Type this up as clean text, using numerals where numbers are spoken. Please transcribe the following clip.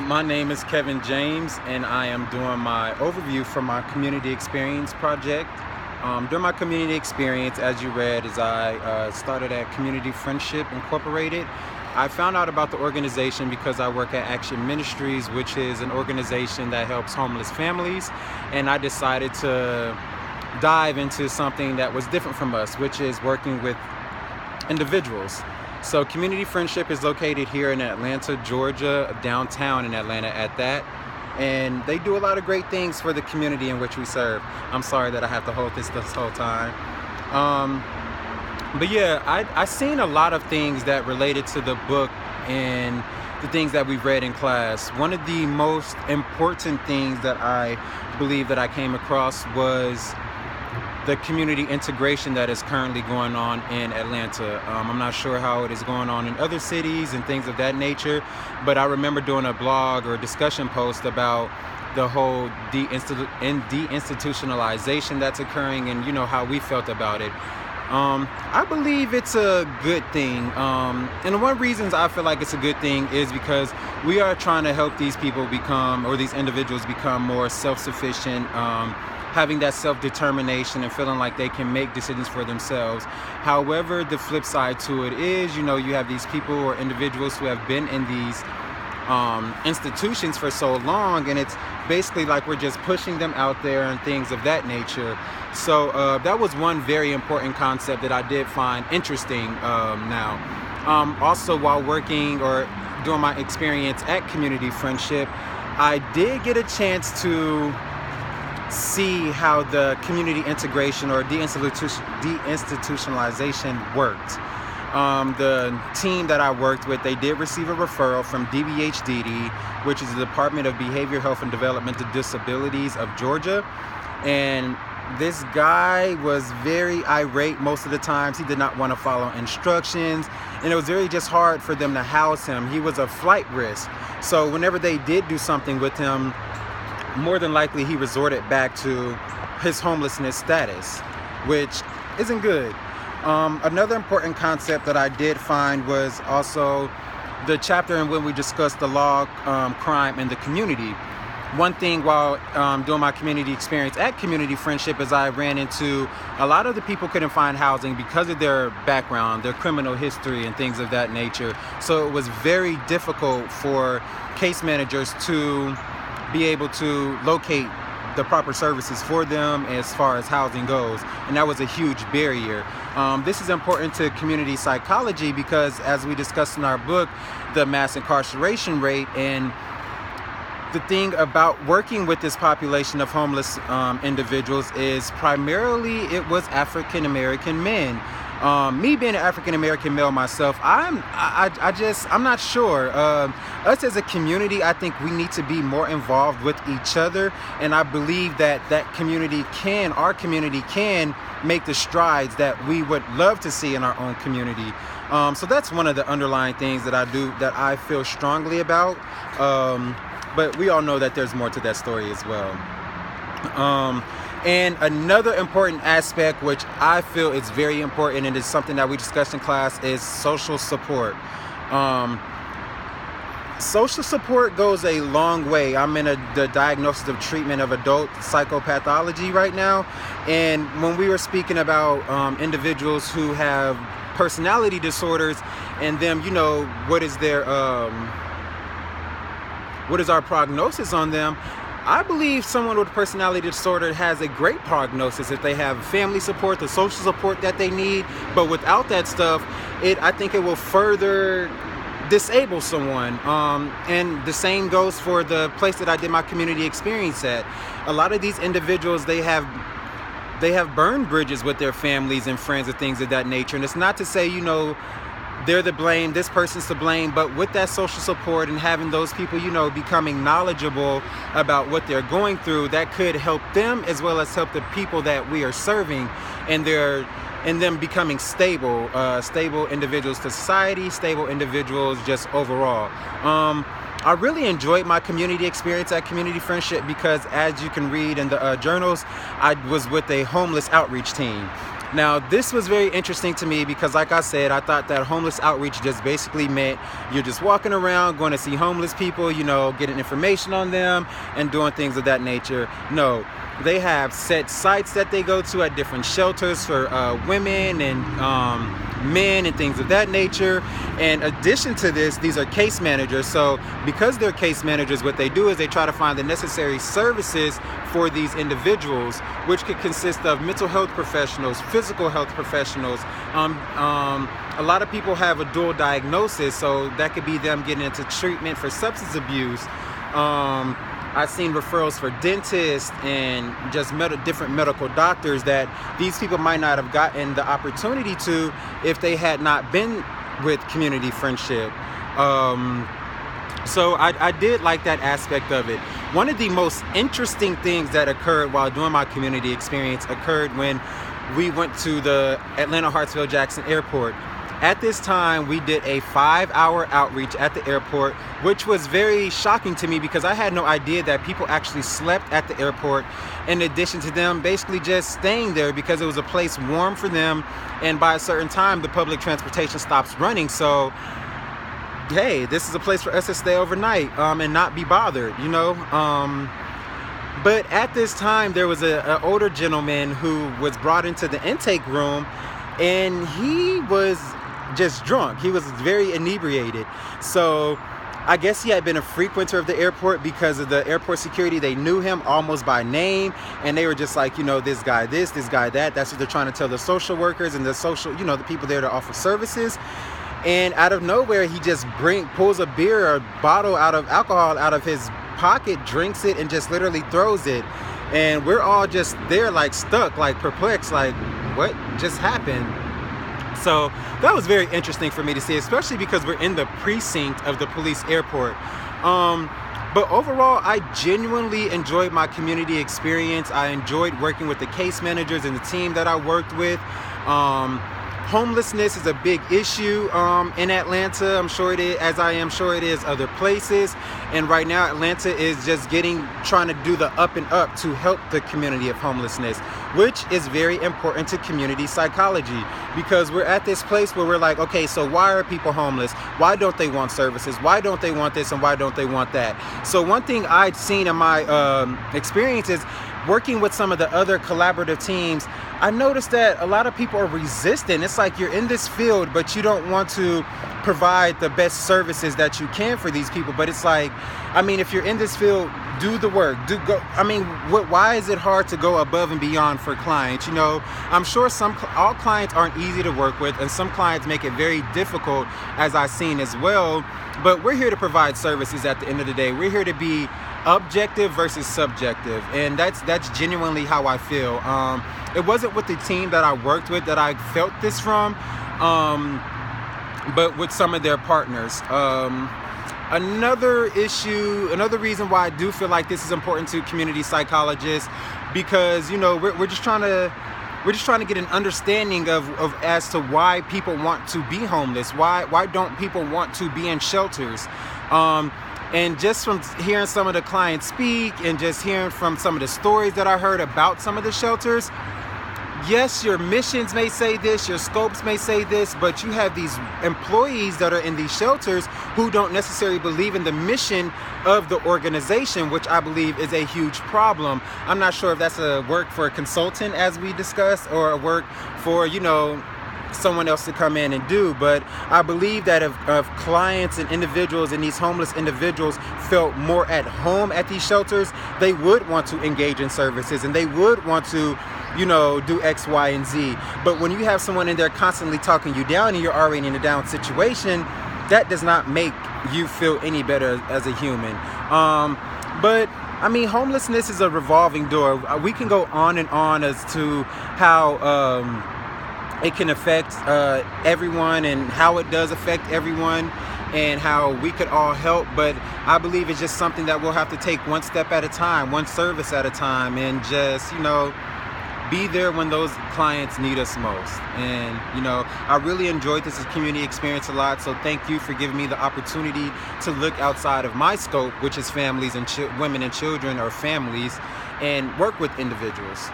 My name is Kevin James, and I am doing my overview for my community experience project. During my community experience, as you read, as I started at Community Friendship Incorporated, I found out about the organization because I work at Action Ministries, which is an organization that helps homeless families, and I decided to dive into something that was different from us, which is working with individuals. So Community Friendship is located here in Atlanta, Georgia, downtown in Atlanta at that. And they do a lot of great things for the community in which we serve. I'm sorry that I have to hold this whole time. But yeah, I seen a lot of things that related to the book and the things that we've read in class. One of the most important things that I believe that I came across was the community integration that is currently going on in Atlanta. I'm not sure how it is going on in other cities and things of that nature, but I remember doing a blog or a discussion post about the whole deinstitutionalization that's occurring and how we felt about it. I believe it's a good thing. And one of the reasons I feel like it's a good thing is because we are trying to help these people become, or these individuals become more self-sufficient, having that self-determination and feeling like they can make decisions for themselves. However, the flip side to it is, you have these people or individuals who have been in these institutions for so long, and it's basically like we're just pushing them out there and things of that nature. So that was one very important concept that I did find interesting now. Also, while working or doing my experience at Community Friendship, I did get a chance to see how the community integration or deinstitutionalization worked. The team that I worked with, they did receive a referral from DBHDD, which is the Department of Behavior Health and Developmental Disabilities of Georgia. And this guy was very irate most of the times. He did not want to follow instructions, and it was really just hard for them to house him. He was a flight risk. So whenever they did do something with him, more than likely he resorted back to his homelessness status, which isn't good. Another important concept that I did find was also the chapter in when we discussed the law, crime, and the community. One thing while doing my community experience at Community Friendship is I ran into a lot of the people couldn't find housing because of their background, their criminal history, and things of that nature. So it was very difficult for case managers to be able to locate the proper services for them as far as housing goes, and that was a huge barrier. This is important to community psychology because, as we discussed in our book, the mass incarceration rate, and the thing about working with this population of homeless individuals is primarily it was African American men. Me being an African American male myself, I'm not sure. Us as a community, I think we need to be more involved with each other, and I believe that our community can make the strides that we would love to see in our own community. So that's one of the underlying things that I feel strongly about. But we all know that there's more to that story as well. And another important aspect, which I feel is very important and is something that we discussed in class, is social support. Social support goes a long way. I'm in the diagnosis of treatment of adult psychopathology right now. And when we were speaking about individuals who have personality disorders and them, what is our prognosis on them? I believe someone with a personality disorder has a great prognosis if they have family support, the social support that they need. But without that stuff, I think it will further disable someone. And the same goes for the place that I did my community experience at. A lot of these individuals, they have burned bridges with their families and friends and things of that nature. And it's not to say, they're to blame, this person's to blame, but with that social support and having those people, becoming knowledgeable about what they're going through, that could help them as well as help the people that we are serving, and them becoming stable individuals to society, stable individuals just overall. I really enjoyed my community experience at Community Friendship because, as you can read in the journals, I was with a homeless outreach team. Now, this was very interesting to me because, like I said, I thought that homeless outreach just basically meant you're just walking around, going to see homeless people, getting information on them and doing things of that nature. No, they have set sites that they go to at different shelters for women and men and things of that nature. In addition to this, these are case managers. So because they're case managers, what they do is they try to find the necessary services for these individuals, which could consist of mental health professionals, physical health professionals. A lot of people have a dual diagnosis, so that could be them getting into treatment for substance abuse. I've seen referrals for dentists and just different medical doctors that these people might not have gotten the opportunity to if they had not been with Community Friendship. So I did like that aspect of it. One of the most interesting things that occurred while doing my community experience occurred when we went to the Atlanta Hartsfield-Jackson Airport. At this time, we did a 5-hour outreach at the airport, which was very shocking to me because I had no idea that people actually slept at the airport, in addition to them basically just staying there because it was a place warm for them, and by a certain time, the public transportation stops running. So, hey, this is a place for us to stay overnight and not be bothered, But at this time, there was an older gentleman who was brought into the intake room, and he was just drunk. He was very inebriated. So I guess he had been a frequenter of the airport because of the airport security. They knew him almost by name, and they were just like, this guy this guy that. That's what they're trying to tell the social workers and the the people there to offer services. And out of nowhere, he just pulls a beer or bottle out of alcohol out of his pocket, drinks it, and just literally throws it. And we're all just there, like stuck, like perplexed, like what just happened? So that was very interesting for me to see, especially because we're in the precinct of the police airport. But overall, I genuinely enjoyed my community experience. I enjoyed working with the case managers and the team that I worked with. Homelessness is a big issue in Atlanta. I'm sure it is, as I am sure it is other places. And right now, Atlanta is just trying to do the up and up to help the community of homelessness, which is very important to community psychology, because we're at this place where we're like, okay, so why are people homeless? Why don't they want services? Why don't they want this and why don't they want that? So one thing I'd seen in my experience is working with some of the other collaborative teams. I noticed that a lot of people are resistant. It's like you're in this field, but you don't want to provide the best services that you can for these people. But it's like, if you're in this field, do the work. Why is it hard to go above and beyond for clients? I'm sure all clients aren't easy to work with, and some clients make it very difficult, as I've seen as well. But we're here to provide services at the end of the day. We're here to be objective versus subjective, and that's genuinely how I feel. It wasn't with the team that I worked with that I felt this from, but with some of their partners. Another reason why I do feel like this is important to community psychologists, because we're just trying to get an understanding of as to why people want to be homeless. Why don't people want to be in shelters? And just from hearing some of the clients speak and just hearing from some of the stories that I heard about some of the shelters, yes, your missions may say this, your scopes may say this, but you have these employees that are in these shelters who don't necessarily believe in the mission of the organization, which I believe is a huge problem. I'm not sure if that's a work for a consultant, as we discussed, or a work for, someone else to come in and do. But I believe that if clients and individuals and these homeless individuals felt more at home at these shelters, they would want to engage in services and they would want to do X, Y, and Z. But when you have someone in there constantly talking you down and you're already in a down situation, that does not make you feel any better as a human. But homelessness is a revolving door. We can go on and on as to how it can affect everyone and how it does affect everyone and how we could all help. But I believe it's just something that we'll have to take one step at a time, one service at a time, and just, be there when those clients need us most. And I really enjoyed this community experience a lot, so thank you for giving me the opportunity to look outside of my scope, which is families and women and children, or families, and work with individuals.